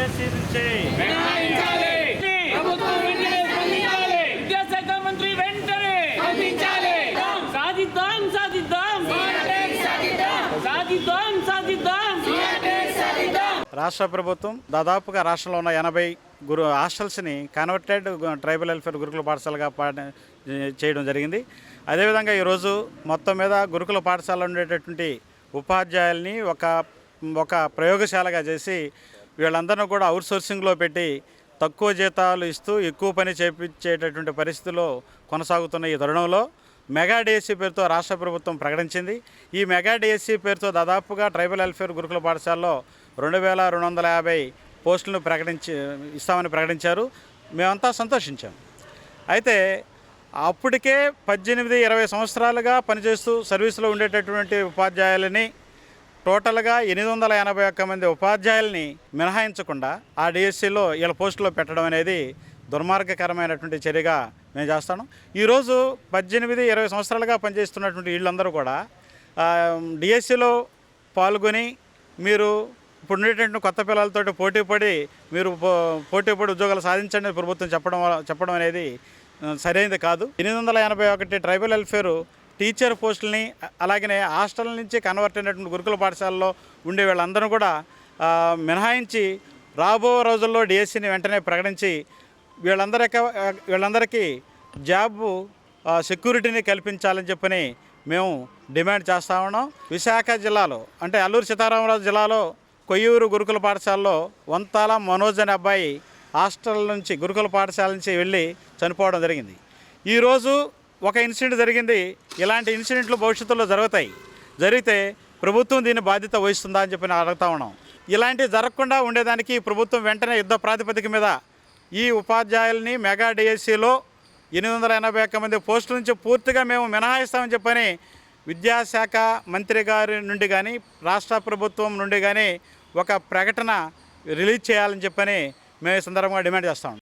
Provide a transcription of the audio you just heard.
DSC నుంచి విద్యాశాఖ మంత్రి వెంటనే సాధిద్దాం సాధిద్దాం సాధిద్దాం సాధిద్దాం. రాష్ట్ర ప్రభుత్వం దాదాపుగా రాష్ట్రంలో ఉన్న 80 హాస్టల్స్ని కన్వర్టెడ్ ట్రైబల్ వెల్ఫేర్ గురుకుల పాఠశాలగా చేయడం జరిగింది. అదేవిధంగా ఈరోజు మొత్తం మీద గురుకుల పాఠశాలలో ఉండేటటువంటి ఉపాధ్యాయుల్ని ఒక ప్రయోగశాలగా చేసి వీళ్ళందరినీ కూడా అవుట్సోర్సింగ్లో పెట్టి తక్కువ జీతాలు ఇస్తూ ఎక్కువ పని చేయించేటటువంటి పరిస్థితుల్లో కొనసాగుతున్న ఈ తరుణంలో మెగా డిఎస్సి పేరుతో రాష్ట్ర ప్రభుత్వం ప్రకటించింది. ఈ మెగా డిఎస్సి పేరుతో దాదాపుగా ట్రైబల్ వెల్ఫేర్ గురుకుల పాఠశాలలో 2250 పోస్టులను ఇస్తామని ప్రకటించారు. మేమంతా సంతోషించాం. అయితే అప్పటికే 18-20 సంవత్సరాలుగా పనిచేస్తూ సర్వీసులో ఉండేటటువంటి ఉపాధ్యాయులని టోటల్గా 881 మంది ఉపాధ్యాయుల్ని మినహాయించకుండా ఆ డిఎస్సిలో వీళ్ళ పోస్టులో పెట్టడం అనేది దుర్మార్గకరమైనటువంటి చర్యగా మేము చేస్తాను. ఈరోజు 18-20 సంవత్సరాలుగా పనిచేస్తున్నటువంటి వీళ్ళందరూ కూడా డిఎస్సిలో పాల్గొని మీరు ఇప్పుడు ఉండేటువంటి కొత్త పిల్లలతో పోటీపడి ఉద్యోగాలు సాధించండి ప్రభుత్వం చెప్పడం అనేది సరైనది కాదు. 881 ట్రైబల్ వెల్ఫేర్ టీచర్ పోస్టులని అలాగనే హాస్టల్ నుంచి కన్వర్ట్ అయినటువంటి గురుకుల పాఠశాలలో ఉండే వీళ్ళందరూ కూడా మినహాయించి రాబో రోజుల్లో డిఎస్సిని వెంటనే ప్రకటించి వీళ్ళందరికీ జాబ్ సెక్యూరిటీని కల్పించాలని చెప్పని మేము డిమాండ్ చేస్తా ఉన్నాం. విశాఖ జిల్లాలో అంటే అల్లూరు సీతారామరాజు జిల్లాలో కొయ్యూరు గురుకుల పాఠశాలలో వంతాల మనోజ్ అనే అబ్బాయి హాస్టల్ నుంచి గురుకుల పాఠశాల నుంచి వెళ్ళి చనిపోవడం జరిగింది. ఈరోజు ఒక ఇన్సిడెంట్ జరిగింది. ఇలాంటి ఇన్సిడెంట్లు భవిష్యత్తులో జరిగితే ప్రభుత్వం దీని బాధ్యత వహిస్తుందా అని చెప్పి అడుగుతా ఉన్నాం. ఇలాంటివి జరగకుండా ఉండేదానికి ప్రభుత్వం వెంటనే యుద్ధ ప్రాతిపదిక మీద ఈ ఉపాధ్యాయుల్ని మెగా డిఎస్సిలో 881 మంది పోస్టుల నుంచి పూర్తిగా మేము మినహాయిస్తామని చెప్పని విద్యాశాఖ మంత్రి గారి నుండి కానీ రాష్ట్ర ప్రభుత్వం నుండి కానీ ఒక ప్రకటన రిలీజ్ చేయాలని చెప్పని మేము ఈ సందర్భంగా డిమాండ్ చేస్తాం.